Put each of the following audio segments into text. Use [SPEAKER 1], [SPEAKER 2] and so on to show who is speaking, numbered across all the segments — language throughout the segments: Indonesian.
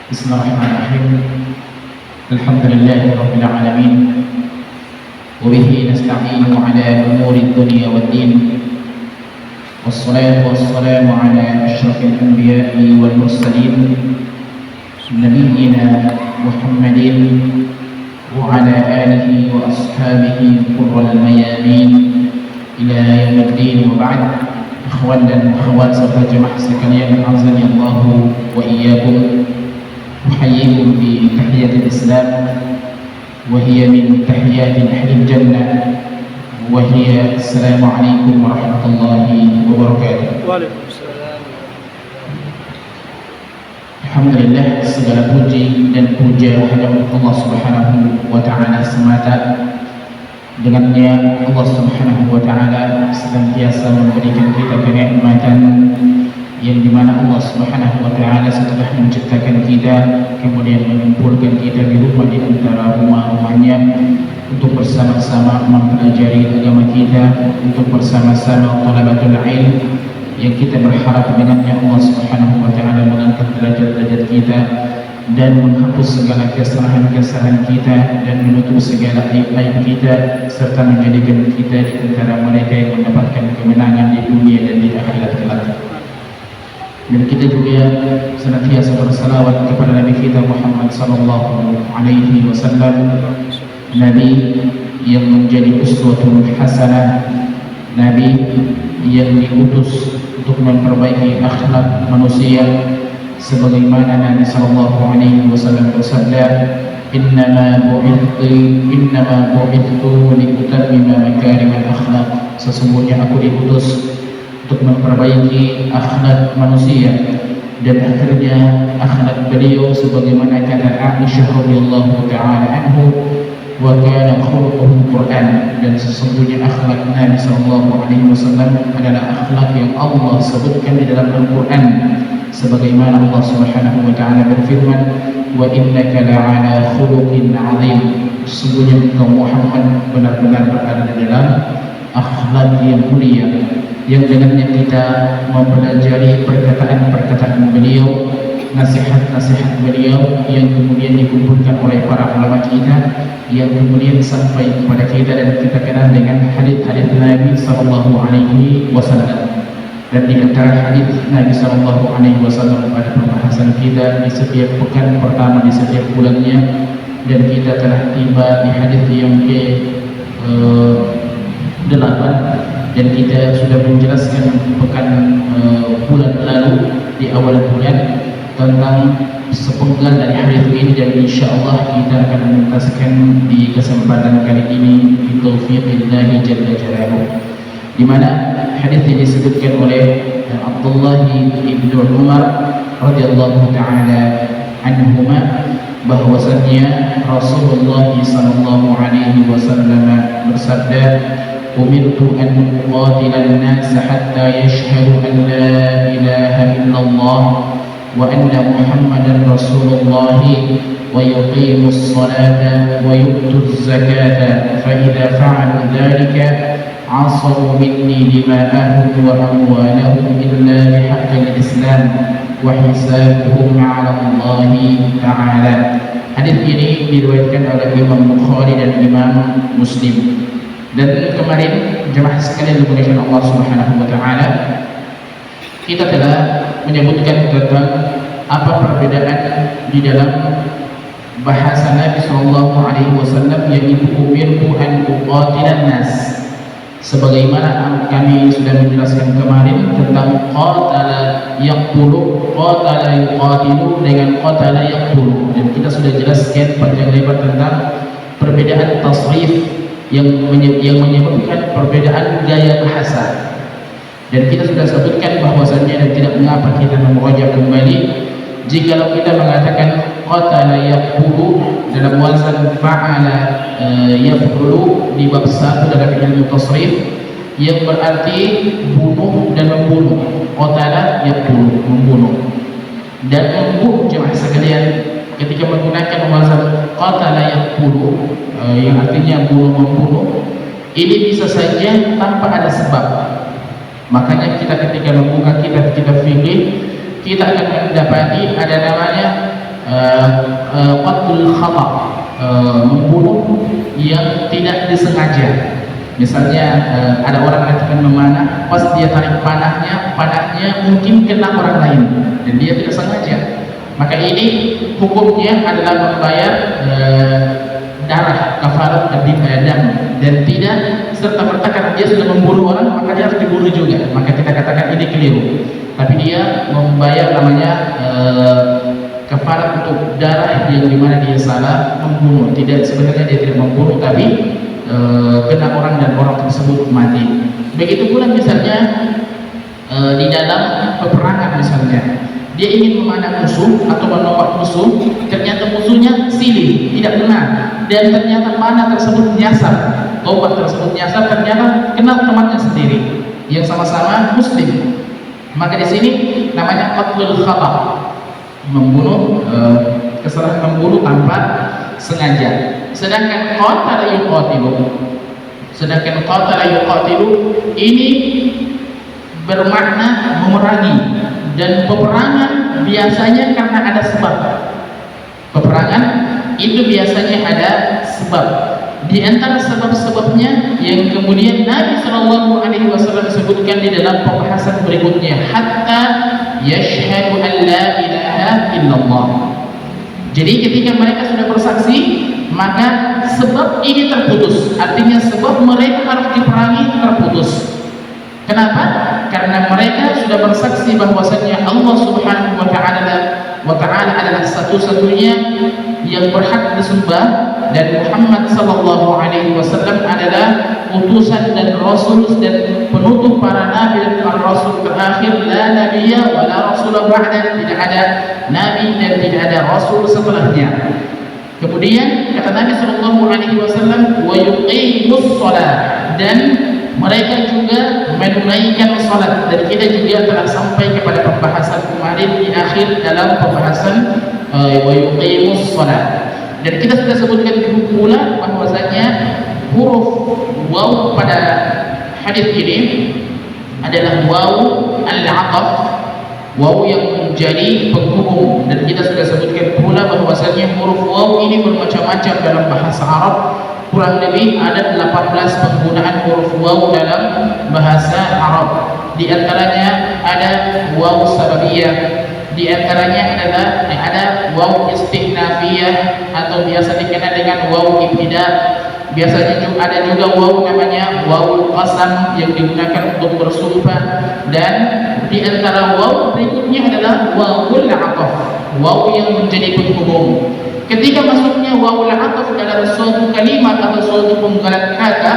[SPEAKER 1] Bismillahirrahmanirrahim. Alhamdulillahi rabbil alamin. Wa bihi nasta'inu ala umuri dunya waddin. Wassalatu wassalamu ala asyrafil anbiya'i wal mursalin nabiyyina Muhammadin wa ala alihi wa ashabihi qurral mayamin ila yaumiddin wa ba'd. Ikhwan dan akhwat serta jemaah sekalian, azani Allah wa iyyakum. أحييكم بتحية الإسلام وهي من تحيات أهل الجنة وهي السلام عليكم ورحمة الله وبركاته.
[SPEAKER 2] وعليكم السلام.
[SPEAKER 1] Alhamdulillah, segala puji dan puja hanya untuk Allah Subhanahu wa Ta'ala semata. Dengannya Allah Subhanahu wa Ta'ala senantiasa memberikan kita kenikmatan yang dimana Allah Subhanahu wa Ta'ala setelah menciptakan kita kemudian mengumpulkan kita di rumah di antara rumah-rumahnya untuk bersama-sama mempelajari agama kita, untuk bersama-sama thalabatul ilm yang kita berharap dengannya Allah Subhanahu wa Ta'ala mengangkat derajat-derajat kita dan menghapus segala kesalahan-kesalahan kita dan menutup segala aib-aib kita serta menjadikan kita di antara mereka yang mendapatkan kemenangan di dunia dan di akhirat kelak. Dan kita juga senantiasa bersalawat kepada Nabi kita Muhammad sallallahu alaihi wasallam, Nabi yang menjadi uswatun hasanah, Nabi yang diutus untuk memperbaiki akhlak manusia, sebagaimana Nabi sallallahu alaihi wasallam bersabda, innama bu'ithtu liutammima makarimal akhlaq. Sesungguhnya aku diutus untuk memperbaiki akhlak manusia, dan akhirnya akhlak beliau sebagaimana kata Aisyah radhiyallahu taala anhu, wa kana khuluquhul Quran. Dan sesungguhnya akhlak Nabi sallallahu alaihi wasallam adalah akhlak yang Allah sebutkan di dalam Al-Quran, sebagaimana Allah Subhanahu wa taala berfirman, wa innaka la'ala khuluqin 'azim. Sesungguhnya engkau Muhammad benar-benar berada di dalam akhlak yang mulia, yang dengannya kita mempelajari perkataan-perkataan beliau, nasihat-nasihat beliau yang kemudian dikumpulkan oleh para ulama kita, yang kemudian sampai kepada kita dan kita kenal dengan hadis-hadis Nabi sallallahu alaihi wasallam. Dan di antara hadis Nabi sallallahu alaihi wasallam pada pembahasan kita di setiap pekan pertama di setiap bulannya, dan kita telah tiba di hadis yang ke-8, dan kita sudah menjelaskan pekan bulan lalu di awal bulan tentang sepenggal dari hadis ini, dan insyaallah kita akan menuntaskan di kesempatan kali ini bi taufiqillah jalla jalaluhu, di mana hadis ini disebutkan oleh Abdullah bin Umar radhiyallahu taala anhuma, bahwasanya Rasulullah sallallahu alaihi wasallam bersabda, umirtu an uqatilan nas hatta yashhadu an la ilaha illallah wa anna Muhammadan Rasulullah wa yuqimus salata wa yu'tuz zakata fa idza fa'alu dhalika 'asamu minni dima'ahum wa amwalahum illa bihaqqil Islam wa hisabuhum 'ala Allah ta'ala. Hadis ini diriwayatkan oleh Imam Bukhari dan Imam Muslim. Dan kemarin jemaah sekalian dimuliakan Allah Subhanahu wa Ta'ala, kita telah menyebutkan tentang apa perbedaan di dalam bahasa Nabi sallallahu alaihi wasallam, yaitu umirtu an uqatilan nas. Sebagaimana kami sudah menjelaskan kemarin tentang qatala yaqtulu, qatala yuqatilu dengan qatala yaqtulu, dan kita sudah jelaskan panjang lebar tentang perbedaan tasrif yang menyebabkan perbedaan gaya bahasa. Dan kita sudah sebutkan bahwasannya, dan tidak mengapa kita memurojaah kembali, jikalau kita mengatakan qatala yaqtulu dalam wazan fa'ala yaf'ulu di bab 1 dalam ilmu tasrif, yang berarti bunuh dan membunuh. Qatala yaqtulu, membunuh dan membunuh. Jemaah sekalian, ketika menggunakan wazan qatala yaqtulu yang artinya bunuh membunuh, ini bisa saja tanpa ada sebab. Makanya kita ketika membuka kitab fikih, kita akan mendapati ada namanya qatlul khata, membunuh yang tidak disengaja. Misalnya ada orang yang akan memanah, pas dia tarik panahnya mungkin kena orang lain dan dia tidak sengaja, maka ini hukumnya adalah membayar darah, kafarat dam, dan tidak serta merta karena dia sudah membunuh orang maka dia harus dibunuh juga, maka kita katakan ini keliru. Tapi dia membayar namanya kafarat untuk darah yang dimana dia salah membunuh. Tidak, sebenarnya dia tidak membunuh tapi kena orang dan orang tersebut mati. Begitu pula misalnya di dalam peperangan, misalnya dia ingin memanah musuh atau menolak musuh, ternyata musuhnya silih, tidak benar, dan ternyata panah tersebut nyasar, tombak tersebut nyasar, ternyata kena temannya sendiri yang sama-sama muslim. Maka di sini namanya qatlul khata, membunuh, kesalahan membunuh tanpa sengaja. Sedangkan qatala yuqatilu ini bermakna memerangi, dan peperangan biasanya karena ada sebab. Peperangan itu biasanya ada sebab. Di antara sebab-sebabnya yang kemudian Nabi Shallallahu Alaihi Wasallam sebutkan di dalam pembahasan berikutnya, hatta yashhadu an la ilaha illallah. Jadi ketika mereka sudah bersaksi, maka sebab ini terputus. Artinya sebab mereka harus diperangi terputus. Kenapa? Karena mereka sudah bersaksi bahwasanya Allah Subhanahu wa taala adalah satu-satunya yang berhak disembah, dan Muhammad sallallahu alaihi wasallam adalah utusan dan rasul dan penutup para nabi dan para rasul terakhir. La nabiyya wa la rasul ba'da, tidak ada nabi dan tidak ada rasul setelahnya. Kemudian kata Nabi sallallahu alaihi wasallam, wa yuqimus shalah, dan mereka juga menunaikan salat. Dan kita juga telah sampai kepada pembahasan kemarin di akhir dalam pembahasan wa yuqimus salat. Dan kita sudah sebutkan pula bahwasanya huruf waw pada hadis ini adalah waw al-'athaf, waw yang menjadi penghubung. Dan kita sudah sebutkan pula bahwasanya huruf waw ini bermacam-macam dalam bahasa Arab. Kurang lebih ada 18 penggunaan huruf waw dalam bahasa Arab. Di antaranya ada waw sababiyah, di antaranya adalah ada waw istinafiyah atau biasa dikenal dengan waw ibtida. Biasanya juga ada juga waw namanya waw qasam yang digunakan untuk bersumpah. Dan di antara waw berikutnya adalah wawul 'athaf, waw yang menjadi penghubung. Ketika masuknya wawul 'athaf dalam suatu kalimat atau suatu penggalan kata,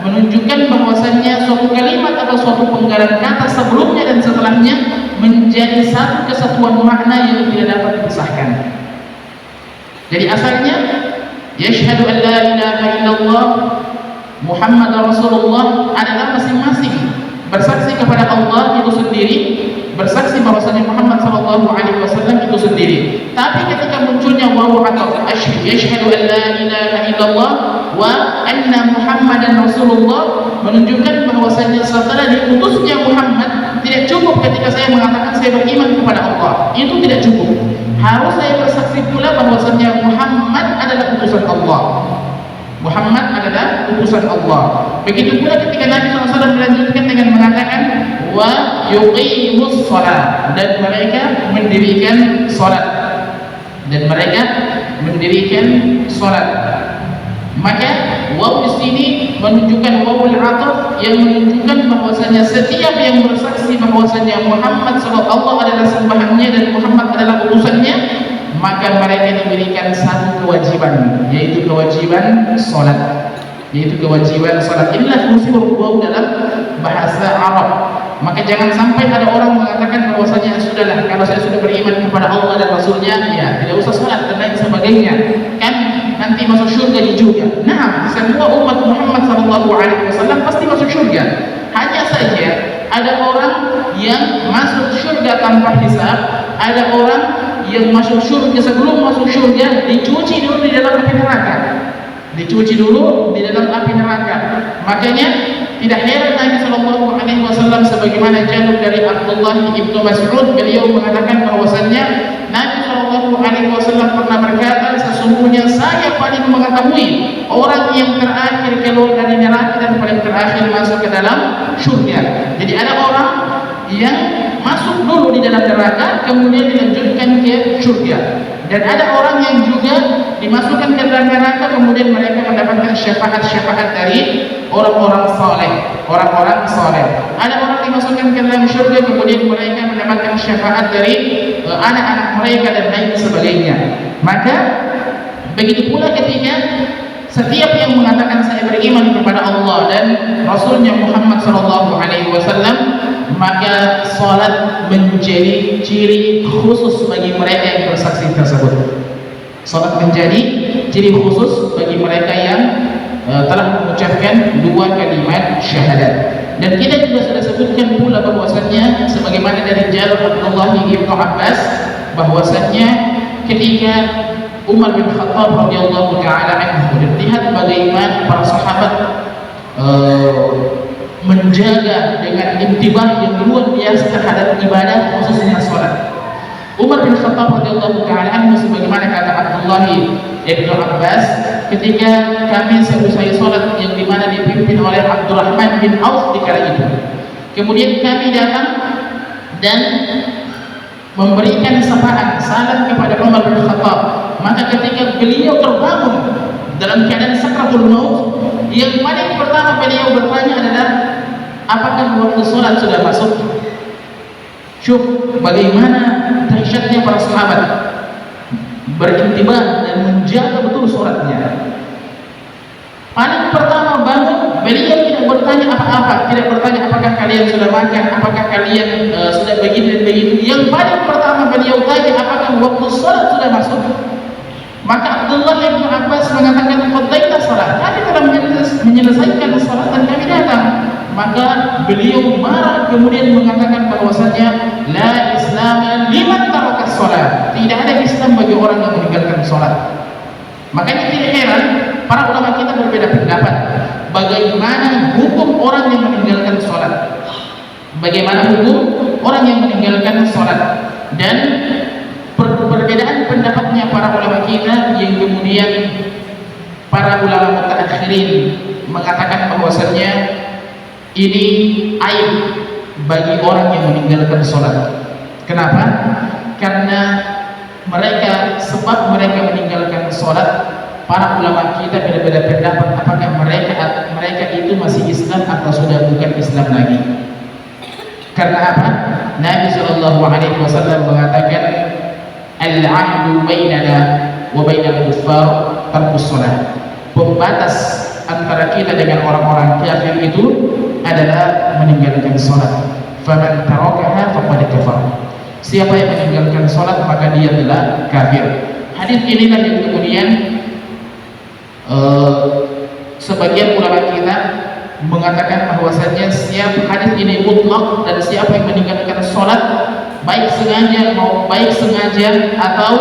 [SPEAKER 1] menunjukkan bahwasannya suatu kalimat atau suatu penggalan kata sebelumnya dan setelahnya menjadi satu kesatuan makna yang tidak dapat dipisahkan. Jadi asalnya yashhadu an la ilaha illallah Muhammad Rasulullah adalah masing-masing bersaksi kepada Allah itu sendiri, bersaksi bahwasanya Muhammad sallallahu alaihi wasallam itu sendiri. Tapi ketika munculnya wawu atau yashhadu an la ilaha illallah wa anna Muhammadan Rasulullah, menunjukkan bahwasanya setelah diutusnya Muhammad tidak cukup ketika saya mengatakan saya beriman kepada Allah. Itu tidak cukup. Harus saya bersaksi pula bahwasanya Muhammad adalah utusan Allah. Muhammad adalah utusan Allah. Begitu pula ketika Nabi SAW melanjutkan dengan mengatakan wa yuqimus shalah, dan mereka mendirikan salat, dan mereka mendirikan salat. Maka waw di sini menunjukkan wawul 'athaf yang menunjukkan bahwasanya setiap yang bersaksi bahwasanya Muhammad sallallahu adalah sembahannya dan Muhammad adalah utusannya, maka mereka diberikan satu kewajiban, yaitu kewajiban salat. Inilah fungsi huruf waw dalam bahasa Arab. Maka jangan sampai ada orang mengatakan bahwasanya sudahlah, kalau saya sudah beriman kepada Allah dan Rasulnya, ya tidak usah salat dan lain sebagainya, kan nanti masuk surga juga. Nah, semua umat Muhammad SAW pasti masuk surga. Hanya saja ada orang yang masuk surga tanpa hisab, ada orang yang masuk surga sebelum masuk surga dicuci dulu di dalam api neraka. Makanya tidak heran Nabi Shallallahu Alaihi Wasallam sebagaimana jatuh dari Abdullah ibnu Mas'ud, beliau mengatakan bahwasannya Nabi Shallallahu Shallallahu Alaihi Wasallam pernah berkata, sesungguhnya saya paling mengetahui orang yang terakhir keluar dari neraka dan paling terakhir masuk ke dalam surga. Jadi ada orang yang masuk dulu di dalam neraka, kemudian dilanjutkan ke surga. Dan ada orang yang juga dimasukkan ke dalam neraka, kemudian mereka mendapatkan syafaat-syafaat dari orang-orang saleh, orang-orang saleh. Ada orang dimasukkan ke dalam surga, kemudian mereka mendapatkan syafaat dari anak-anak mereka dan lain sebagainya. Maka begitu pula ketika setiap yang mengatakan saya beriman kepada Allah dan Rasulnya Muhammad Sallallahu Alaihi Wasallam, maka salat menjadi ciri khusus bagi mereka yang bersaksi tersebut. Salat menjadi ciri khusus bagi mereka yang telah mengucapkan dua kalimat syahadat. Dan kita juga sudah sebutkan pula bahwasannya sebagaimana dari jalur Abdullah bin Abbas, bahwasannya ketika Umar bin Khattab radhiyallahu taala anhu lihat bagaimana para sahabat menjaga dengan intibah yang luar biasa terhadap ibadah khususnya salat. Umar bin Khattab radhiyallahu taala anhu sebagaimana kata Abdullah bin Abbas, ketika kami selesai salat yang dimana dipimpin oleh Abdurrahman bin Auf di kala itu, kemudian kami datang dan memberikan sapaan salam kepada Umar bin Khattab. Maka ketika beliau terbangun dalam keadaan sakratul maut, yang paling pertama beliau bertanya adalah, apakah waktu salat sudah masuk? Syuf, bagaimana dahsyatnya para sahabat berintibah dan menjaga betul salatnya. Paling pertama bangun, beliau tidak bertanya apa-apa, tidak bertanya apakah kalian sudah makan, apakah kalian sudah begini dan begitu. Yang paling pertama beliau tanya, apakah waktu salat sudah masuk? Maka Abdullah bin Abbas mengatakan, qadaina salat, kami telah menyelesaikan salat dan kami datang. Maka beliau marah kemudian mengatakan bahwasanya la Islam liman taraka salat, tidak ada Islam bagi orang yang meninggalkan salat. Makanya tidak heran para ulama kita berbeda pendapat bagaimana hukum orang yang meninggalkan salat. Bagaimana hukum orang yang meninggalkan salat, dan perbedaan pendapatnya para ulama kita yang kemudian para ulama mutaakhirin mengatakan bahwasanya ini aib bagi orang yang meninggalkan salat. Kenapa? Karena sebab mereka meninggalkan salat, para ulama kita beda-beda pendapat apakah mereka itu masih Islam atau sudah bukan Islam lagi. Karena apa? Nabi Shallallahu Alaihi Wasallam mengatakan, al-ahdu bainana wa bainal kuffar tarkus salat. Pembatas antara kita dengan orang-orang kafir itu adalah meninggalkan salat. Faman tarakaha faqad kafar. Siapa yang meninggalkan salat maka dia adalah kafir. Hadis inilah yang kemudian sebagian ulama kita mengatakan bahwasanya siapa hadis ini mutlak, dan siapa yang meninggalkan salat baik sengaja atau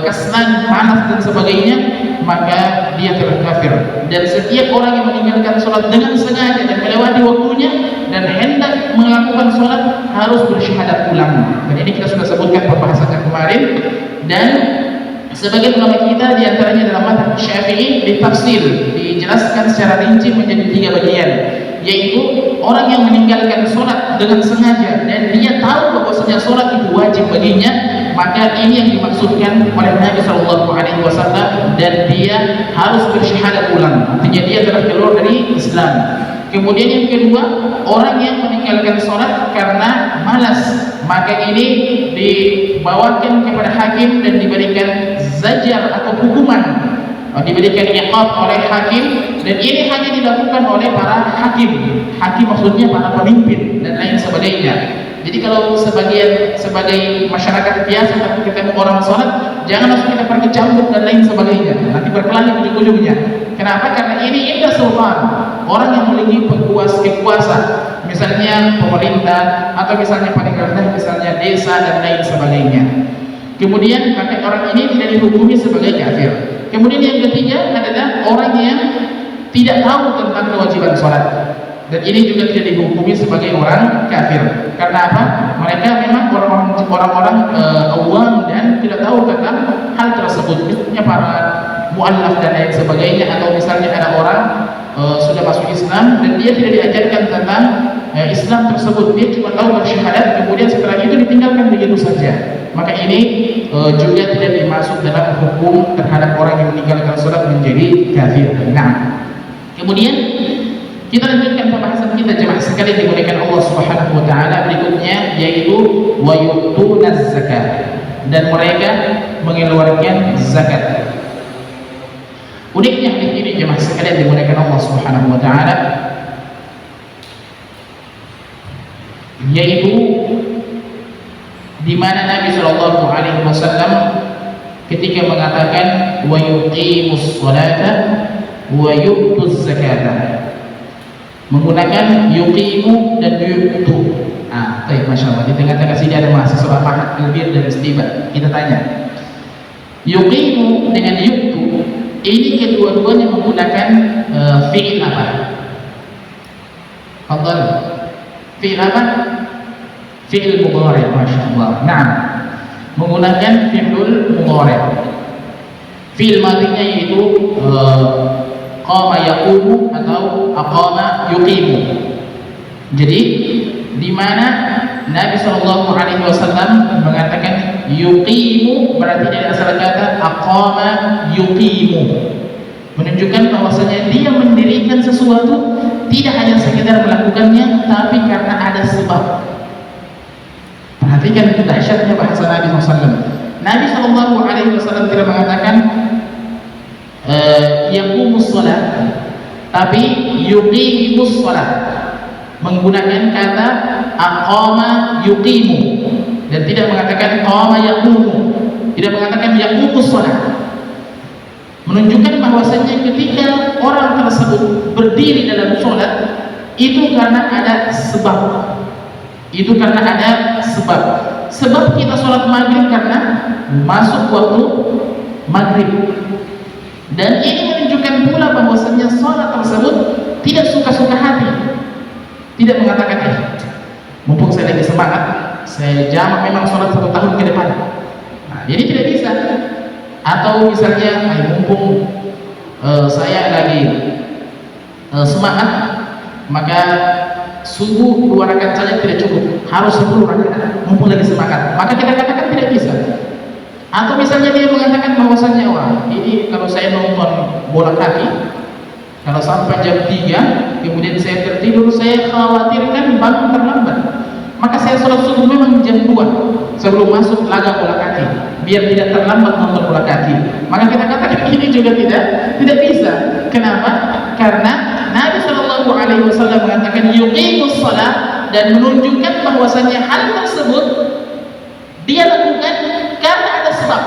[SPEAKER 1] kesalahan, panas dan sebagainya, maka dia telah kafir. Dan setiap orang yang meninggalkan salat dengan sengaja dan melewati waktunya dan hendak melakukan salat harus bersyahadat ulang. Dan ini kita sudah sebutkan pembahasannya kemarin. Dan sebagian ulama kita diantaranya dalam mazhab Syafi'i ditafsir, dijelaskan secara rinci menjadi 3 bagian, yaitu orang yang meninggalkan sholat dengan sengaja dan dia tahu bahwasanya sholat itu wajib baginya, maka ini yang dimaksudkan oleh Nabi Shallallahu Alaihi Wasallam, dan dia harus bersyahadat ulang, artinya dia telah keluar dari Islam. Kemudian yang kedua, orang yang meninggalkan sholat karena malas, maka ini dibawakan kepada hakim dan diberikan zajar atau hukuman, diberikan iqab oleh hakim, dan ini hanya dilakukan oleh para hakim maksudnya para pemimpin dan lain sebagainya. Jadi kalau sebagai masyarakat biasa tapi ketemu orang sholat, jangan langsung kita pergi cambuk dan lain sebagainya, nanti berkelahi ujung-ujungnya. Kenapa? Karena ini indah sultan, orang yang memiliki kekuasaan, misalnya pemerintah atau misalnya paling rendah misalnya desa dan lain sebagainya. Kemudian maka orang ini tidak dihukumi sebagai kafir. Kemudian yang ketiga adalah orang yang tidak tahu tentang kewajiban sholat, dan ini juga tidak dihukumi sebagai orang kafir. Karena apa? Mereka memang orang-orang awam dan tidak tahu tentang para mu'allaf dan lain sebagainya, atau misalnya ada orang sudah masuk Islam dan dia tidak diajarkan tentang Islam tersebut, dia cuma tahu bersyahadat, kemudian setelah itu ditinggalkan begitu saja, maka ini juga tidak dimasuk dalam hukum terhadap orang yang meninggalkan sholat menjadi kafir. Nah, kemudian kita lanjutkan pembahasan kita jemaah sekalian dimuliakan Allah Subhanahu wa taala, berikutnya yaitu wa yu'tunaz zakat, dan mereka mengeluarkan zakat. Uniknya hadis ini jemaah sekalian dimuliakan Allah Subhanahu wa taala, yaitu di mana Nabi sallallahu alaihi wasallam ketika mengatakan wa yuqimus sholata wa yu'tuz zakata, menggunakan yuqimu dan yu'tu. Baik, masya Allah. Di tengah-tengah sini ada mahasiswa Mahat Albir dan Istiba. Kita tanya, yuqimu dengan yu'tu ini kedua-duanya menggunakan fi'il apa? Fadhal. Fi'il apa? Fi'il mudhari', masya Allah. Nah, menggunakan fi'il mudhari'. Fi'il madinya yaitu qama yaqumu atau aqama yuqimu. Jadi di mana Nabi sallallahu alaihi wasallam mengatakan yuqimu berarti dari asal kata aqama yuqimu, menunjukkan bahwasanya dia mendirikan sesuatu tidak hanya sekedar melakukannya, tapi karena ada sebab. Perhatikan dahsyatnya bahasa Nabi SAW. Nabi sallallahu alaihi wasallam tidak mengatakan yaqumus shalah, tapi yuqimus shalah, menggunakan kata aqama yuqimu, dan tidak mengatakan qama yaqumu, tidak mengatakan yaqumus shalah, menunjukkan bahwasanya ketika orang tersebut berdiri dalam sholat itu karena ada sebab. Itu karena ada sebab. Sebab kita sholat maghrib karena masuk waktu maghrib. Dan ini menunjukkan pula bahwasanya sholat tersebut tidak suka-suka hati. Tidak mengatakan, mumpung saya lagi semangat, saya jamak memang sholat 1 tahun ke depan. Nah, jadi tidak bisa. Atau misalnya, mumpung saya lagi semangat, maka subuh 2 rakaat saja tidak cukup, harus 10 rakaat, mumpung lagi semangat. Maka kita katakan tidak bisa. Atau misalnya dia mengatakan bahwasanya, wah ini kalau saya nonton bola kaki, kalau sampai jam 3 kemudian saya tertidur, saya khawatirkan bangun terlambat, maka saya sholat subuh memang jam 2 sebelum masuk laga bola kaki, biar tidak terlambat nonton bola kaki. Maka kita katakan ini juga tidak bisa. Kenapa? Karena Nabi Shallallahu Alaihi Wasallam mengatakan yuqimus shalah, dan menunjukkan bahwasanya hal tersebut dia lakukan karena ada sebab,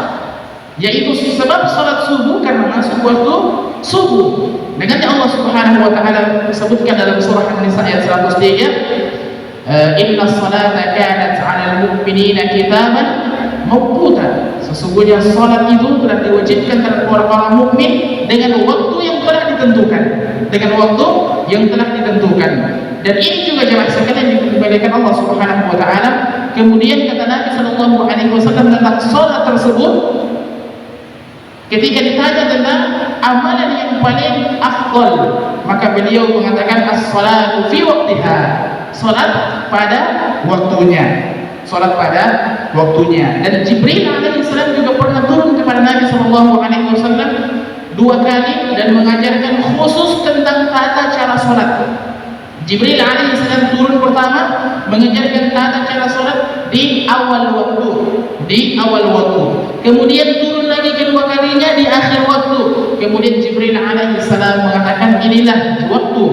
[SPEAKER 1] yaitu sebab sholat subuh karena masuk waktu subuh. Dengannya Allah Subhanahu Wa Taala sebutkan dalam surah An-Nisa ayat 103, Inna salata kanat 'alal mu'minina kitaban mawquta. Sesungguhnya salat itu telah diwajibkan terhadap orang-orang mukmin dengan waktu yang telah ditentukan. Dengan waktu yang telah ditentukan. Dan ini juga jemaah sekalian dimuliakan Allah Subhanahu wa taala. Kemudian kata Nabi sallallahu alaihi wasallam tentang salat tersebut, ketika ditanya tentang amalan yang paling afdal, maka beliau mengatakan as-salatu fi waqtiha. Salat pada waktunya. Salat pada waktunya. Dan Jibril alaihissalam juga pernah turun kepada Nabi sallallahu alaihi wasallam 2 kali dan mengajarkan khusus tentang tata cara salat. Jibril alaihissalam turun pertama mengajarkan tata cara salat di awal waktu, Kemudian turun lagi kedua kalinya di akhir waktu. Kemudian Jibril alaihissalam mengatakan inilah waktu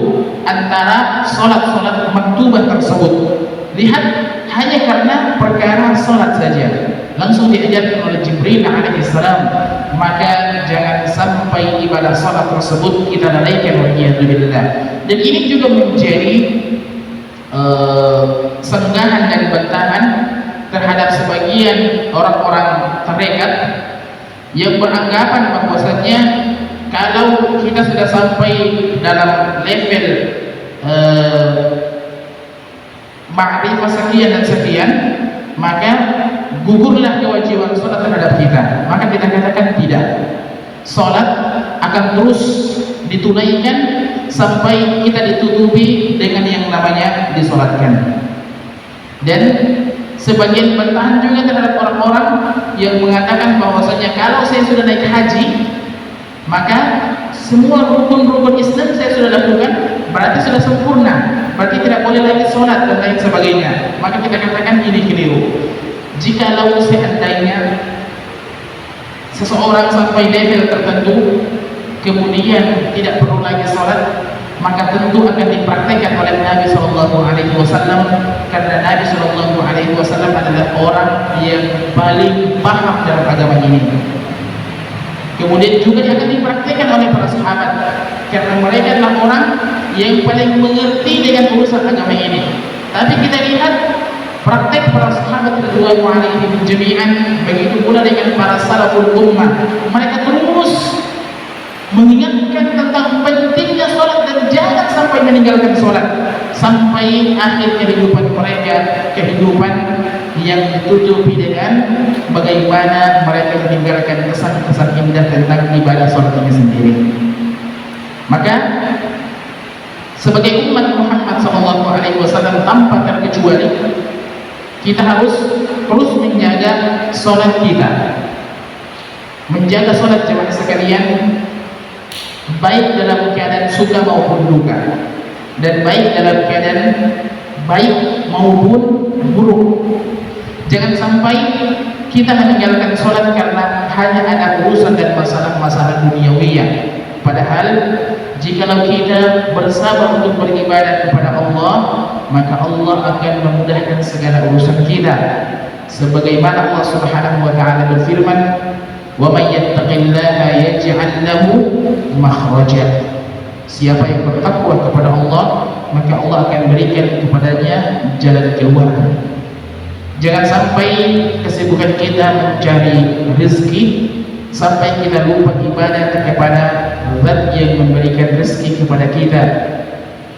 [SPEAKER 1] antara salat-salat maktubah tersebut. Lihat, hanya karena perkara salat saja langsung diajarkan oleh Jibril alaihissalam. Maka jangan sampai ibadah salat tersebut kita lalaikan, waliyadzubillah. Dan ini juga menjadi senggahan dan bantahan terhadap sebagian orang-orang tarekat yang beranggapan bahwasanya kalau kita sudah sampai dalam level ma'rifah sekian dan sekian, maka gugurlah kewajiban salat terhadap kita. Maka kita katakan tidak. Salat akan terus ditunaikan sampai kita ditutupi dengan yang namanya disolatkan. Dan sebagian bantahan juga terhadap orang-orang yang mengatakan bahwasanya kalau saya sudah naik haji, maka semua rukun-rukun Islam saya sudah lakukan, berarti sudah sempurna, berarti tidak boleh lagi sholat dan lain sebagainya. Maka kita katakan ini keliru. Jikalau seandainya seseorang sampai level tertentu kemudian tidak perlu lagi sholat, maka tentu akan dipraktekkan oleh Nabi SAW, karena Nabi SAW adalah orang yang paling paham dalam agama ini. Kemudian juga akan dipraktekkan oleh para sahabat, karena mereka adalah orang yang paling mengerti dengan urusan agama ini. Tapi kita lihat praktek para sahabat radhiyallahu anhum jami'an, begitu pula dengan para salaful ummah. Mereka terus mengingatkan tentang pentingnya sholat dan jangan sampai meninggalkan sholat sampai akhir kehidupan mereka, kehidupan yang ditutupi dengan bagaimana mereka meninggalkan kesan-kesan indah tentang ibadah sholat ini sendiri. Maka sebagai umat Muhammad SAW tanpa terkecuali, kita harus terus menjaga sholat kita, menjaga sholat jemaah sekalian, baik dalam keadaan suka maupun duka, dan baik dalam keadaan baik maupun buruk. Jangan sampai kita meninggalkan sholat karena hanya ada urusan dan masalah-masalah duniawiyah. Padahal jikalau kita bersabar untuk beribadah kepada Allah, maka Allah akan memudahkan segala urusan kita. Sebagaimana Allah Subhanahu wa taala berfirman, "Wa may yattaqillaha yaj'al lahu makhraja." Siapa yang bertakwa kepada Allah, maka Allah akan berikan kepadanya jalan keluar. Jangan sampai kesibukan kita mencari rezeki sampai kita lupa ibadah kepada Zat yang memberikan rezeki kepada kita.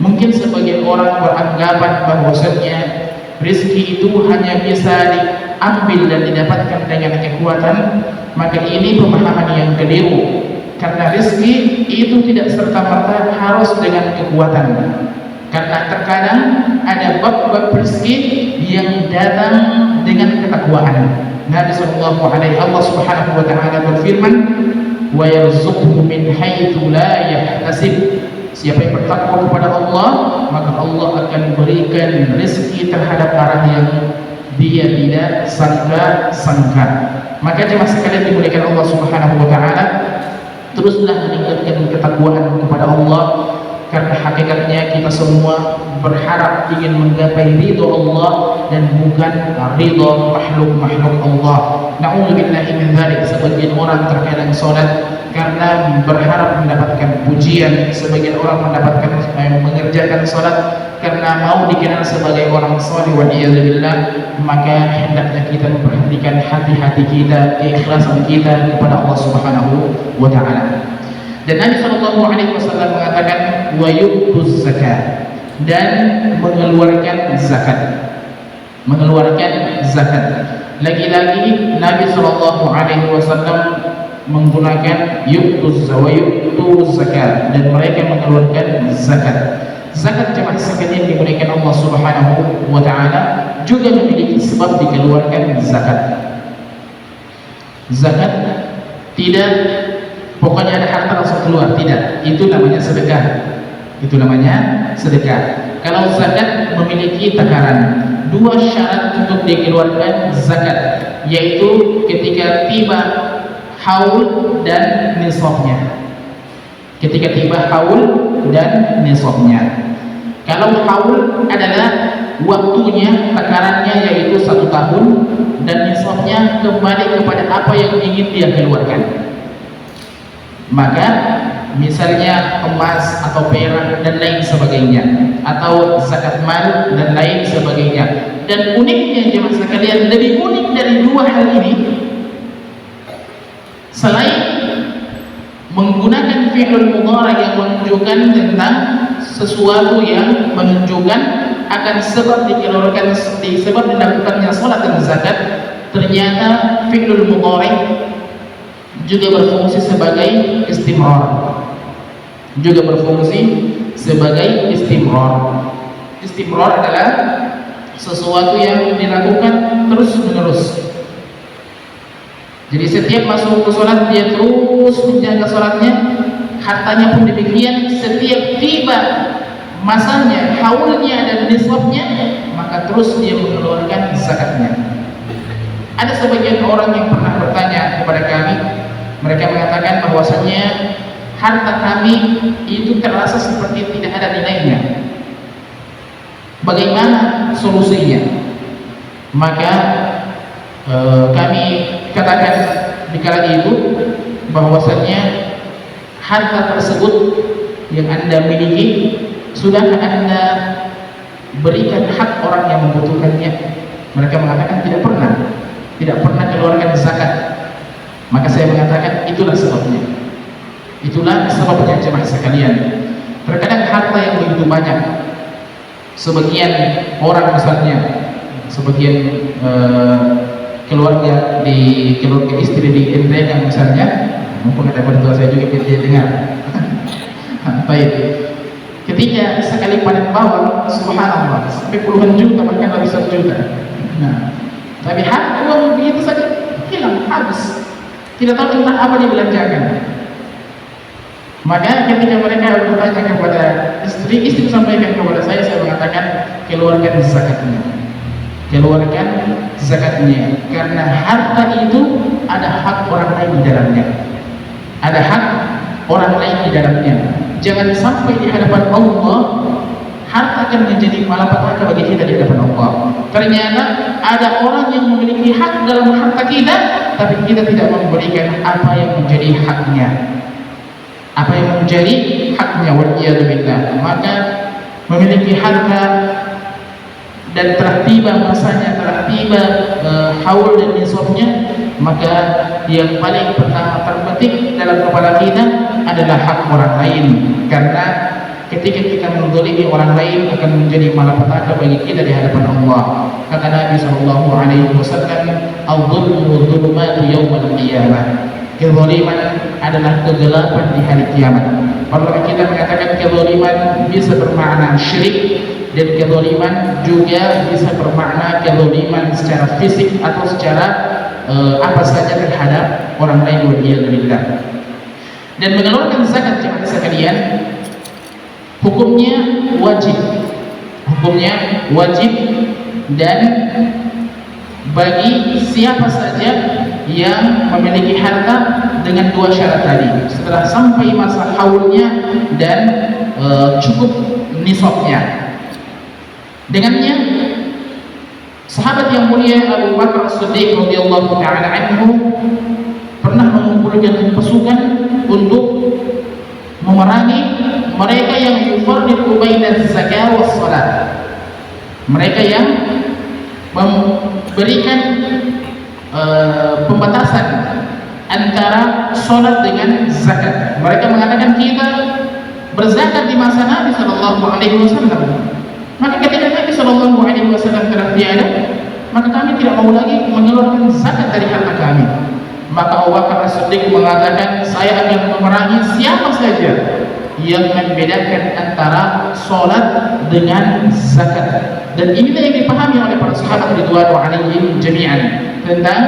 [SPEAKER 1] Mungkin sebagian orang beranggapan bahwasanya rezeki itu hanya bisa diambil dan didapatkan dengan kekuatan, maka ini pemahaman yang keliru. Karena rezeki itu tidak serta-merta harus dengan kekuatan. Karena terkadang ada bab-bab rezeki yang datang dengan ketakwaan. Nabi sallallahu alaihi Allah Subhanahu wa taala berfirman, "Wa yarzuqhu min haitsu la yahtasib." Siapa yang bertakwa kepada Allah, maka Allah akan berikan rezeki terhadap arah yang dia tidak sangka-sangka. Maka jemaah sekalian dimuliakan Allah Subhanahu wa taala, teruslah meningkatkan ketakwaan kepada Allah, karena hakikatnya kita semua berharap ingin menggapai ridho Allah dan bukan ridho makhluk-makhluk Allah. Na'udzubillahi min dzalik. Sebagian orang terkadang sholat karena berharap mendapatkan pujian, sebagian orang mendapatkan mengerjakan sholat karena mau dikenal sebagai orang saleh, wa iyadzubillah. Maka hendaknya kita memperhatikan hati-hati kita, keikhlasan kita kepada Allah Subhanahu wa taala. Dan Nabi SAW mengatakan wa yu'tuz zakat, dan mengeluarkan zakat. Mengeluarkan zakat. Lagi-lagi Nabi SAW menggunakan yu'tuz zakat, dan mereka mengeluarkan zakat. Zakat jemaah sekalian dimuliakan Allah Subhanahu wa taala juga memiliki sebab dikeluarkan zakat. Zakat tidak pokoknya ada harta langsung keluar, tidak. Itu namanya sedekah. Itu namanya sedekah. Kalau zakat memiliki takaran. Dua syarat untuk dikeluarkan zakat, yaitu ketika tiba haul dan nisabnya. Ketika tiba haul dan nisabnya. Kalau haul adalah waktunya, takarannya yaitu 1 tahun, dan nisabnya kembali kepada apa yang ingin dia keluarkan. Maka misalnya emas atau perak dan lain sebagainya, atau zakat mal dan lain sebagainya. Dan uniknya jemaah sekalian, lebih unik dari dua hal ini, selain menggunakan fi'lul mudhari yang menunjukkan tentang sesuatu yang menunjukkan akan sebab dikeluarkan, sebab dilakukannya salat dan zakat, ternyata fi'lul mudhari juga berfungsi sebagai istimrar. Juga berfungsi sebagai istimrar. Istimrar adalah sesuatu yang dilakukan terus-menerus. Jadi setiap masuk ke sholat dia terus menjaga sholatnya, hartanya pun demikian. Setiap tiba masanya, haulnya dan nisabnya, maka terus dia mengeluarkan zakatnya. Ada sebagian orang yang pernah bertanya kepada kami, mereka mengatakan bahwasanya harta kami itu terasa seperti tidak ada nilainya. Bagaimana solusinya? Maka kami katakan di kala itu bahwasanya harta tersebut yang Anda miliki sudah Anda berikan hak orang yang membutuhkannya. Mereka mengatakan tidak pernah keluarkan zakat. Maka saya mengatakan itulah sebabnya. Itulah sebabnya jemaah sekalian. Terkadang harta yang begitu banyak, sebagian orang misalnya, sebagian keluarga istri di Indonesia misalnya, mumpung ada berdoa saya juga dia dengar. Baik. Ketika sekali panen bawang, subhanallah, sampai puluhan juta bahkan lebih 1 juta. Nah, tapi harta uang begitu saja hilang, habis. Tidak tahu tentang apa dibelanjakan. Maka ketika mereka bertanya kepada istri sampaikan kepada saya mengatakan keluarkan zakatnya. Keluarkan zakatnya, karena harta itu ada hak orang lain di dalamnya. Ada hak orang lain di dalamnya. Jangan sampai di hadapan Allah harta akan menjadi malapetaka bagi kita di hadapan Allah. Ternyata ada orang yang memiliki hak dalam harta kita, tapi kita tidak memberikan apa yang menjadi haknya. Apa yang menjadi haknya, waliyadzubillah. Maka memiliki harta dan telah tiba masanya, telah tiba haul dan nisabnya, maka yang paling pertama terbetik dalam kepala kita adalah hak orang lain. Karena ketika kita menzalimi orang lain akan menjadi malapetaka bagi kita di hadapan Allah. Kata Nabi sallallahu alaihi wasallam, "Adh-dhulmu dhulumatu yaumil qiyamah." Kezaliman adalah kegelapan di hari kiamat. Kalau kita mengatakan kezaliman bisa bermakna syirik, dan kezaliman juga bisa bermakna kezaliman secara fisik atau secara apa saja terhadap orang lain, waliyadzubillah. Dan mengeluarkan zakat jemaah sekalian, hukumnya wajib. Hukumnya wajib, dan bagi siapa saja yang memiliki harta dengan 2 syarat tadi, setelah sampai masa haulnya dan cukup nisabnya. Dengannya sahabat yang mulia Abu Bakar As-Siddiq radhiyallahu taala anhu pernah mengumpulkan pasukan untuk memerangi mereka yang yufarriqu baina zakat was salat. Mereka yang memberikan pembatasan antara sholat dengan zakat. Mereka mengatakan kita berzakat di masa Nabi Sallallahu Alaihi Wasallam. Maka ketika Nabi Sallallahu Alaihi Wasallam telah tiada, maka kami tidak mau lagi mengeluarkan zakat dari harta kami. Maka Abu Bakar As-Siddiq mengatakan, saya akan memerangi siapa saja yang membedakan antara sholat dengan zakat. Dan inilah yang dipahami oleh para sahabat ridwanu alaihim jami'an tentang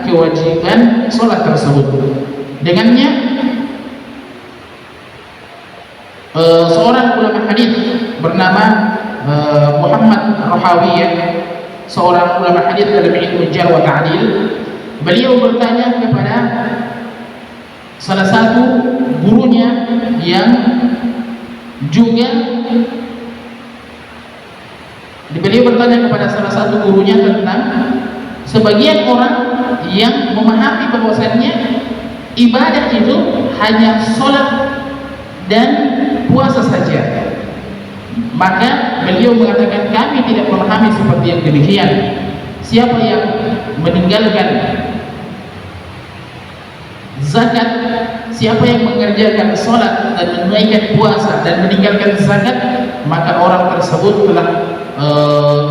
[SPEAKER 1] kewajiban sholat tersebut. Dengannya seorang ulama hadis bernama Muhammad Rahawiyah, seorang ulama hadis dalam ilmu jarh wa ta'dil, beliau bertanya kepada salah satu gurunya yang juga beliau bertanya kepada salah satu gurunya tentang sebagian orang yang memahami bahwasannya ibadah itu hanya sholat dan puasa saja. Maka beliau mengatakan, kami tidak memahami seperti yang demikian. Siapa yang meninggalkan zakat, siapa yang mengerjakan sholat dan menunaikan puasa dan meninggalkan zakat, maka orang tersebut telah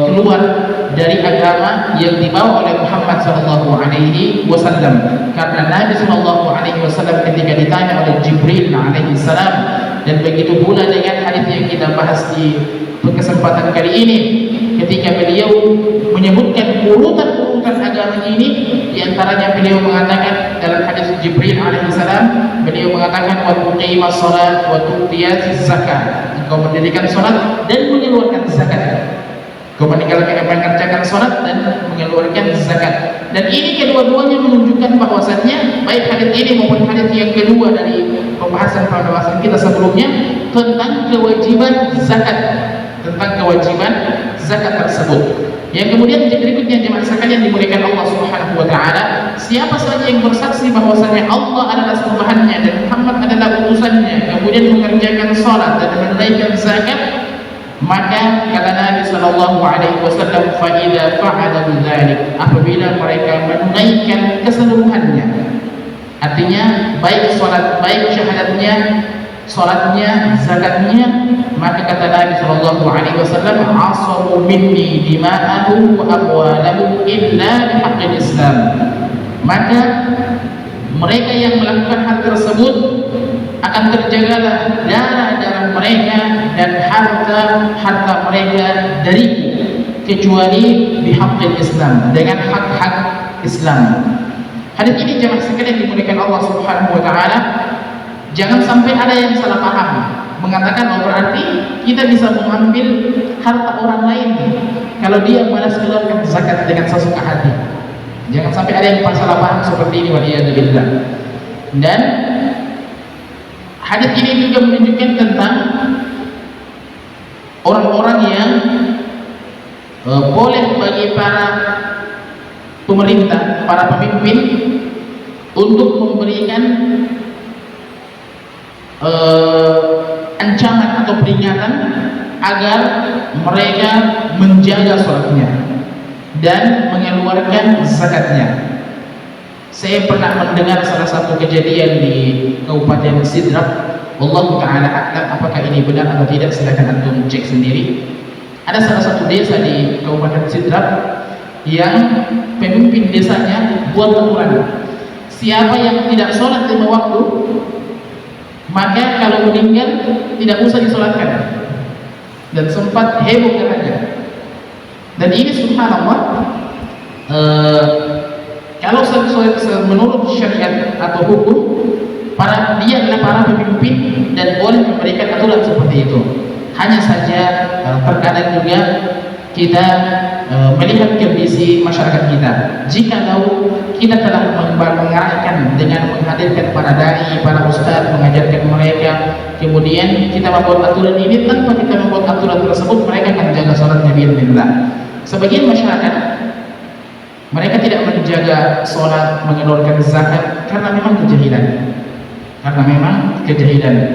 [SPEAKER 1] keluar dari agama yang dibawa oleh Muhammad sallallahu alaihi wasallam. Karena Nabi sallallahu alaihi wasallam ketika ditanya oleh Jibril alaihi salam, dan begitu pula dengan hadis yang kita bahas di kesempatan kali ini, ketika beliau menyebutkan urutan-urutan agama ini, di antaranya beliau mengatakan dalam hadis Jibril alaihi salam, beliau mengatakan wa tuqimas shalat wa tu'tiyaz zakat, engkau mendirikan salat dan mengeluarkan zakat. Kau mengerjakan salat dan mengeluarkan zakat. Dan ini kedua-duanya menunjukkan bahwasannya baik hadis ini maupun hadis yang kedua dari pembahasan kita sebelumnya tentang kewajiban zakat, tersebut. Yang kemudian berikutnya jemaah sekalian dimuliakan Allah Subhanahu wa taala, siapa saja yang bersaksi bahwasanya Allah adalah sembahannya dan Muhammad adalah utusannya, kemudian mengerjakan salat dan menunaikan zakat, maka kata Nabi sallallahu alaihi wasallam, fa idza fa'alu dzalik, apabila mereka menunaikan keseluruhannya, artinya baik salat, baik syahadatnya, salatnya, zakatnya, maka kata Nabi sallallahu alaihi wasallam, asamu minni dima'ahu wa amwalahu illa bihaqqil Islam. Maka mereka yang melakukan hal tersebut akan terjagalah darah-darah mereka dan harta mereka dariku, kecuali bihaqqil Islam, dengan hak-hak Islam. Hadis ini jemaah sekalian dimuliakan Allah Subhanahu wa taala, jangan sampai ada yang salah paham mengatakan berarti kita bisa mengambil harta orang lain kalau dia malas keluarkan zakat dengan sesuka hati. Jangan sampai ada yang salah paham seperti ini, waliyadzubillah. Dan hadis ini juga menunjukkan tentang orang-orang yang boleh bagi para pemerintah, para pemimpin untuk memberikan ancaman atau peringatan agar mereka menjaga sholatnya dan mengeluarkan zakatnya. Saya pernah mendengar salah satu kejadian di Kabupaten Sidrap. Allah Ta'ala a'lam apakah ini benar atau tidak, silakan antum cek sendiri. Ada salah satu desa di Kabupaten Sidrap yang pemimpin desanya buat aturan, siapa yang tidak sholat 5 waktu, maka kalau meninggal tidak usah disolatkan. Dan sempat heboh katanya. Dan ini subhanallah, kalau menurut syariat atau hukum, dia adalah para pemimpin dan boleh memberikan aturan seperti itu. Hanya saja terkadang juga kita melihat kondisi masyarakat kita. Jikalau kita telah mengarahkan dengan menghadirkan para dai, para ustaz, mengajarkan mereka, kemudian kita membuat aturan ini, tanpa kita membuat aturan tersebut, mereka akan jaga sholatnya bi'idznillah. Sebagian masyarakat mereka tidak menjaga sholat, mengeluarkan zakat karena memang kejahilan.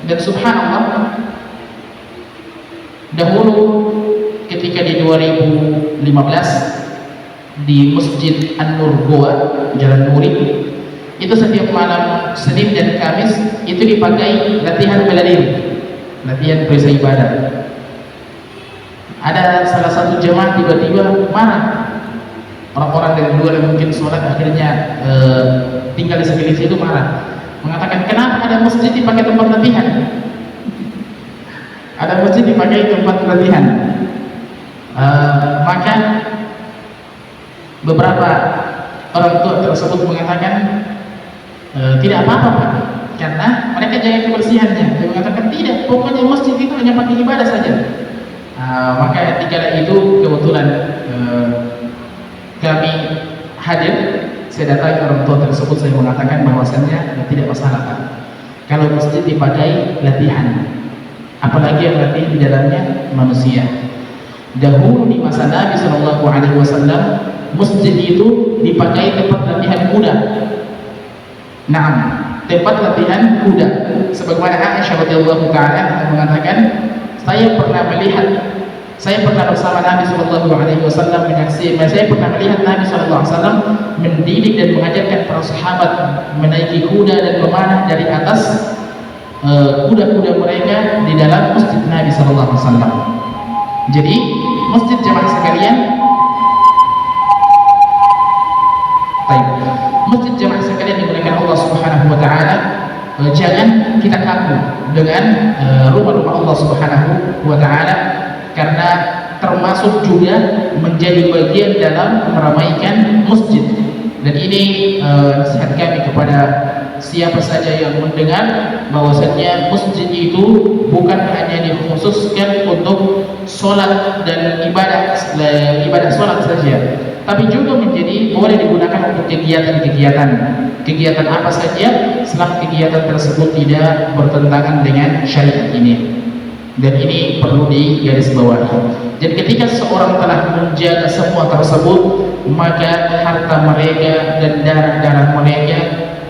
[SPEAKER 1] Dan subhanallah, dahulu ketika di 2015 di Masjid An-Nur Goa, Jalan Nuri, itu setiap malam Senin dan Kamis itu dipakai latihan bela diri, latihan perisa ibadah. Ada salah satu jemaah tiba-tiba marah. Orang-orang dari luar yang mungkin sholat akhirnya tinggal di sekitar situ marah, mengatakan kenapa ada masjid dipakai tempat latihan? Ada masjid dipakai tempat latihan. Maka beberapa orang tua tersebut mengatakan tidak apa-apa Pak, karena mereka jaga kebersihannya. Dia mengatakan tidak, pokoknya masjid itu hanya pakai ibadah saja. Maka ketika itu kebetulan kami hadir, saya datangi orang tua tersebut, saya mengatakan bahwasannya tidak masalah Pak kalau masjid dipakai latihan, apalagi yang latih di dalamnya manusia. Dahulu di masa Nabi Shallallahu Alaihi Wasallam, masjid itu dipakai tempat latihan kuda. Naam, tempat latihan kuda. Sebagaimana Aisyah radhiyallahu taala mengatakan, saya pernah bersama Nabi Shallallahu Alaihi Wasallam saya pernah melihat Nabi Shallallahu Alaihi Wasallam mendidik dan mengajarkan para sahabat menaiki kuda dan memanah dari atas kuda-kuda mereka di dalam masjid Nabi Shallallahu Alaihi Wasallam. Jadi masjid jamaah sekalian, masjid jamaah sekalian dimuliakan Allah Subhanahu wa taala, jangan kita kaku dengan rumah-rumah Allah Subhanahu wa taala, karena termasuk juga menjadi bagian dalam meramaikan masjid. Dan ini nasihat kami kepada siapa saja yang mendengar bahwasanya masjid itu bukan hanya dikhususkan untuk sholat dan ibadah sholat saja, tapi juga menjadi boleh digunakan untuk kegiatan apa saja selama kegiatan tersebut tidak bertentangan dengan syariat ini. Dan ini perlu digarisbawahi. Dan ketika seorang telah menjaga semua tersebut, maka harta mereka dan darah-darah mereka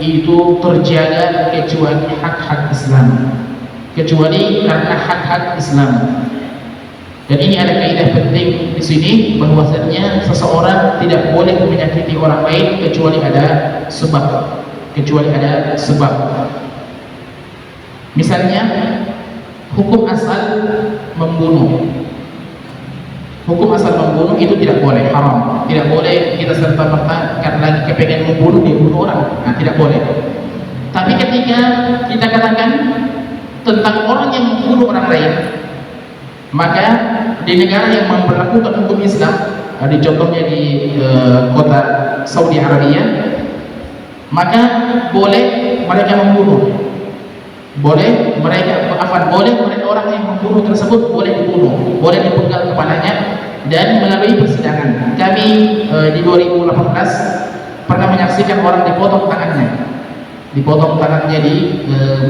[SPEAKER 1] itu terjaga kecuali hak-hak Islam, kecuali karena hak-hak Islam. Dan ini ada kaidah penting di sini, bahwasanya seseorang tidak boleh menyakiti orang lain kecuali ada sebab. Misalnya hukum asal membunuh. Hukum asal membunuh itu tidak boleh, haram. Tidak boleh kita serta-merta karena lagi kepengen membunuh dia bunuh orang. Nah, tidak boleh. Tapi ketika kita katakan tentang orang yang membunuh orang lain, maka di negara yang memperlakukan hukum Islam, di contohnya di kota Saudi Arabia, maka boleh mereka membunuh. Boleh orang yang membunuh tersebut boleh dibunuh, boleh dipenggal kepalanya, dan melalui persidangan. Kami di 2018 pernah menyaksikan orang dipotong tangannya di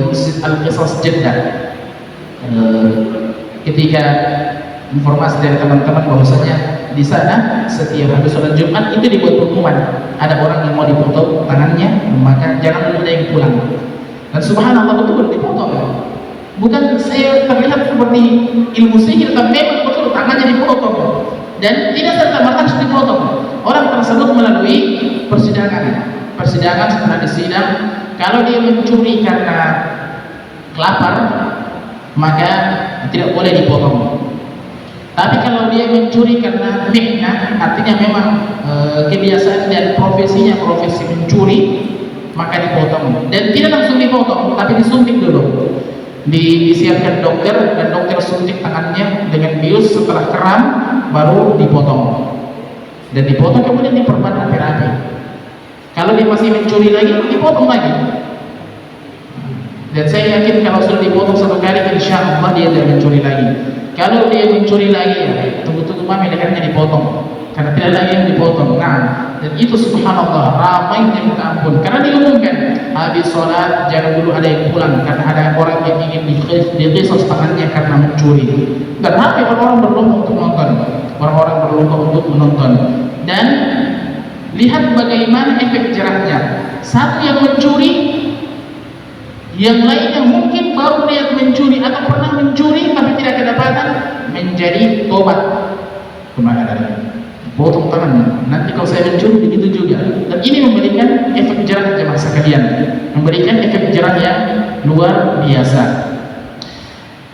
[SPEAKER 1] Masjid Al-Qisas Jeddah. Ketika informasi dari teman-teman bahwasanya di sana setiap habis sholat Jumat itu dibuat pengumuman, ada orang yang mau dipotong tangannya, maka jangan dulu ada yang pulang. Dan subhanallah, betul dipotong. Bukan saya terlihat seperti ilmu sihir, tapi memang betul tangannya dipotong. Dan tidak serta-merta harus dipotong. Orang tersebut melalui persidangan setelah disidang. Kalau dia mencuri karena kelapar, maka tidak boleh dipotong. Tapi kalau dia mencuri karena mihnah, artinya memang kebiasaan dan profesi mencuri, maka dipotong. Dan tidak langsung dipotong, tapi disuntik dulu. Disiapkan dokter, dan dokter suntik tangannya dengan bius. Setelah kram baru dipotong. Dan dipotong kemudian diperban rapi-rapi. Kalau dia masih mencuri lagi, dipotong lagi. Dan saya yakin kalau sudah dipotong satu kali, insya Allah dia tidak mencuri lagi. Kalau dia mencuri lagi, ya tunggu-tunggu mami lehernya dipotong, karena tidak lagi yang dipotong. Nah, dan itu subhanallah ramainya minta ampun, karena diumumkan habis sholat jangan dulu ada yang pulang, karena ada orang yang ingin diqisas tangannya karena mencuri. Dan ramai orang berlomba untuk menonton. Dan lihat bagaimana efek jerahnya. Satu yang mencuri, yang lainnya mungkin baru lihat mencuri atau pernah mencuri tapi tidak kedapatan, menjadi tobat kembali, potong tangannya. Nanti kalau saya mencuri begitu juga. Dan ini memberikan efek jerah jemaah sekalian, memberikan efek jerah yang luar biasa.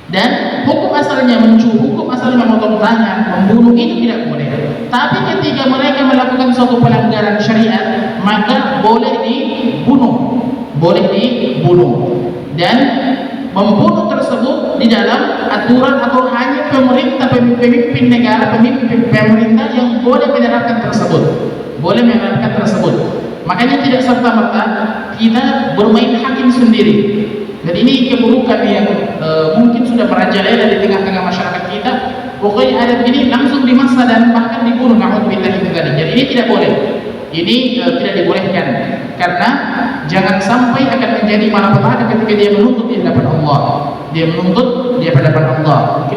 [SPEAKER 1] Dan hukum asalnya mencuri, hukum asalnya memotong tangan, membunuh itu tidak boleh. Tapi ketika mereka melakukan suatu pelanggaran syariat, maka boleh dibunuh. Dan membunuh tersebut di dalam aturan atau hanya pemerintah, pemimpin negara, pemerintah yang boleh menerapkan tersebut. Makanya tidak serta-merta kita bermain hakim sendiri. Dan ini keburukan yang mungkin sudah merajalela di tengah-tengah masyarakat kita. Pokoknya adat ini langsung dimasa dan bahkan dibunuh. Jadi ini tidak boleh. Ini tidak dibolehkan, karena jangan sampai akan menjadi malapetaka ketika dia menuntut di hadapan Allah.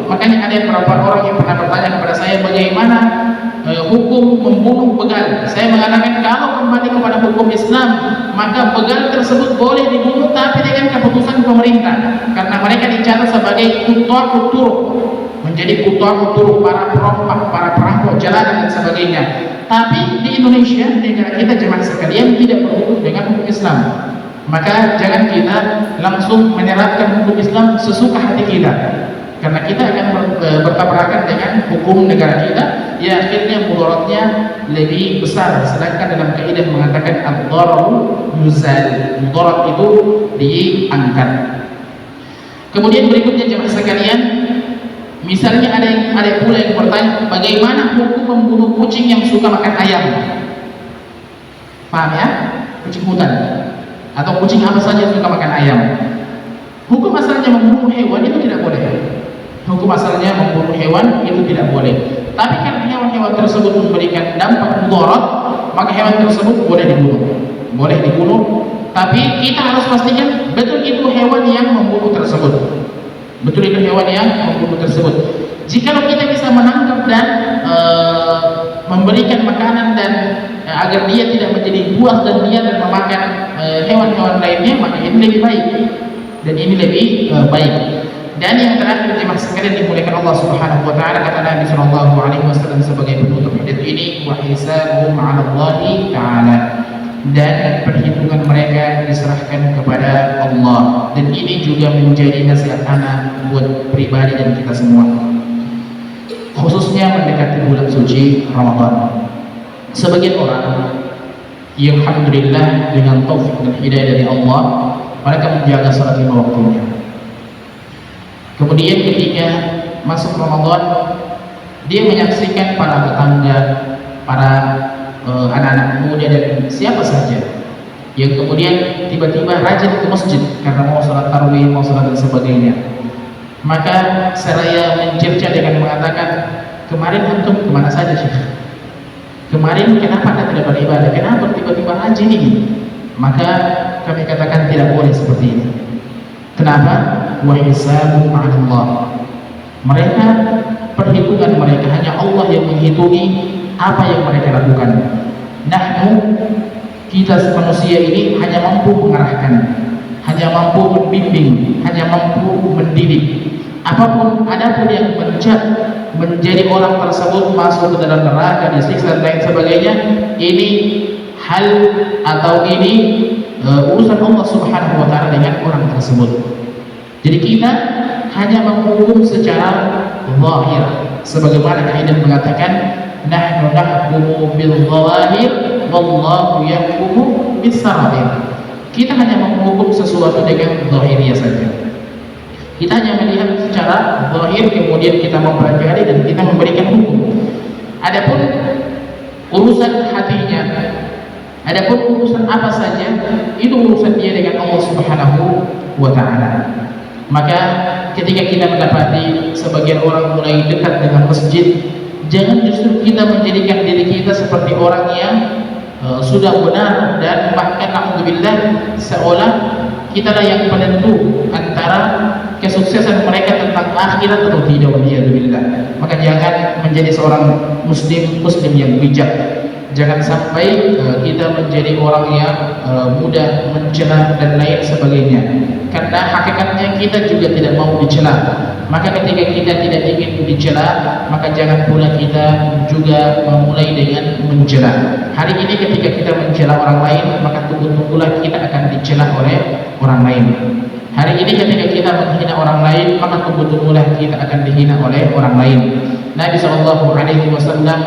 [SPEAKER 1] Makanya ada beberapa orang yang pernah bertanya kepada saya, bagaimana hukum membunuh begal. Saya mengatakan kalau kembali kepada hukum Islam, maka begal tersebut boleh dibunuh, tapi dengan keputusan pemerintah, karena mereka dicatat sebagai kutuah turuk, menjadi kutuah turuk, para perompak, para perampok jalanan dan sebagainya. Tapi di Indonesia, negara kita jemaah sekalian, tidak berhukum dengan hukum Islam. Maka jangan kita langsung menerapkan hukum Islam sesuka hati kita. karena kita akan bertabrakan dengan hukum negara kita, ya akhirnya mudaratnya lebih besar. Sedangkan dalam kaidah mengatakan ad-dararu yuzal, mudarat itu diangkat. Kemudian berikutnya jemaah sekalian, misalnya ada pula yang bertanya, bagaimana hukum membunuh kucing yang suka makan ayam? Paham ya? Kucing hutan atau kucing apa saja yang suka makan ayam. Hukum asalnya membunuh hewan itu tidak boleh. Hukum asalnya membunuh hewan itu tidak boleh. Tapi karena hewan-hewan tersebut memberikan dampak mudarat, maka hewan tersebut boleh dibunuh. Boleh dibunuh, tapi kita harus pastikan betul itu hewan yang membunuh tersebut. Betul itu hewan yang membunuh tersebut. Jikalau kita bisa menangkap dan memberikan makanan dan agar dia tidak menjadi buas dan dia dan memakan hewan-hewan lainnya, maka ini lebih baik. Dan ini lebih baik. Dan yang terakhir jemaah sekalian dimuliakan Allah Subhanahu wa taala, kata Nabi sallallahu alaihi wasallam sebagai penutup hadis ini, wa hisabuhum 'ala Allah taala, dan perhitungan mereka diserahkan kepada Allah. Dan ini juga menjadi nasihat anak buat pribadi dan kita semua, khususnya mendekati bulan suci Ramadan. Sebagian orang yang alhamdulillah dengan taufik dan hidayah dari Allah, mereka menjaga salat lima waktunya. Kemudian ketika masuk Ramadan, dia menyaksikan para tetangga, para anak-anak muda dan siapa saja yang kemudian tiba-tiba rajin ke masjid karena mau sholat tarawih, mau sholat dan sebagainya. Maka seraya mencerca dengan mengatakan, kemarin antum kemana saja Syekh? Kemarin kenapa anda tidak beribadah? Kenapa tiba-tiba rajin ini? Maka kami katakan tidak boleh seperti ini. Kenapa? Wa hisabuhum 'ala Allah. Mereka, perhitungan mereka hanya Allah yang menghitungi apa yang mereka lakukan. Nahnu, kita manusia ini hanya mampu mengarahkan, hanya mampu membimbing, hanya mampu mendidik. Apapun, adapun yang menjadi orang tersebut masuk ke dalam neraka, disiksa dan lain sebagainya, ini hal atau ini urusan Allah Subhanahu wa taala dengan orang tersebut. Jadi kita hanya menghukum secara zahir, sebagaimana kaidah mengatakan nahnu nahkumu bil zawahir wallahu yahkumu bis sarair. Kita hanya menghukum sesuatu dengan zahirnya saja. Kita hanya melihat secara zahir, kemudian kita mempelajari dan kita memberikan hukum. Adapun urusan hatinya, adapun urusan apa saja, itu urusan dia dengan Allah Subhanahu wa taala. Maka ketika kita mendapati sebagian orang mulai dekat dengan masjid, jangan justru kita menjadikan diri kita seperti orang yang sudah benar, dan bahkan alhamdulillah seolah kitalah yang penentu antara kesuksesan mereka tentang akhirat atau tidak, waliyadzubillah. Maka jangan menjadi seorang muslim yang bijak. Jangan sampai kita menjadi orang yang mudah mencela dan lain sebagainya, karena hakikatnya kita juga tidak mau dicela. Maka ketika kita tidak ingin dicela, maka jangan pula kita juga memulai dengan mencela. Hari ini ketika kita mencela orang lain, maka tunggu-tunggulah kita akan dicela oleh orang lain. Hari ini ketika kita menghina orang lain, maka tunggu-tunggulah kita akan dihina oleh orang lain. Nabi sallallahu alaihi wasallam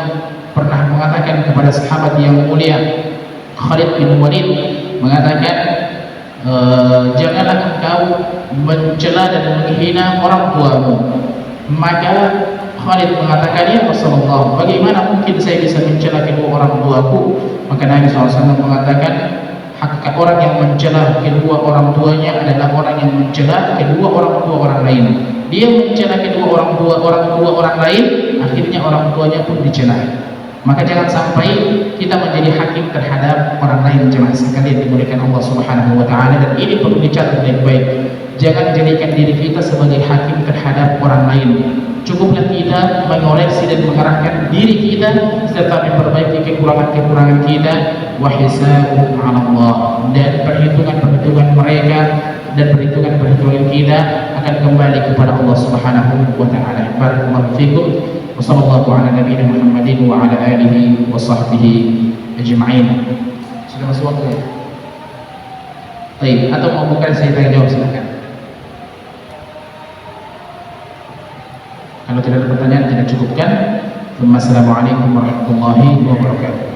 [SPEAKER 1] pernah mengatakan kepada sahabat yang mulia Khalid bin Walid, mengatakan, janganlah engkau mencela dan menghina orang tuamu. Maka Khalid mengatakan, ya Rasulullah, bagaimana mungkin saya bisa mencela kedua orang tuaku? Maka Nabi SAW mengatakan, hakikat orang yang mencela kedua orang tuanya adalah orang yang mencela kedua orang tua orang lain. Dia mencela kedua orang tua orang lain, akhirnya orang tuanya pun dicela. Maka jangan sampai kita menjadi hakim terhadap orang lain, jemaah sekalian dimuliakan Allah Subhanahu wa taala, dan ini perlu dicatat baik-baik. Jangan jadikan diri kita sebagai hakim terhadap orang lain. Cukuplah kita mengoreksi dan mengarahkan diri kita serta memperbaiki kekurangan-kekurangan kita. Wa hisabuhum 'ala Allah, dan perhitungan mereka dan perhitungan kita akan kembali kepada Allah Subhanahu wa taala. Barakallahu fikum. Wassallallahu ala nabiyina Muhammadin wa ala alihi wa sahbihi ajma'in. Sudah masuk waktu ya? Baik, atau mau bukan saya tanya jawab, silakan. ada pertanyaan kita cukupkan. Assalamualaikum warahmatullahi wabarakatuh.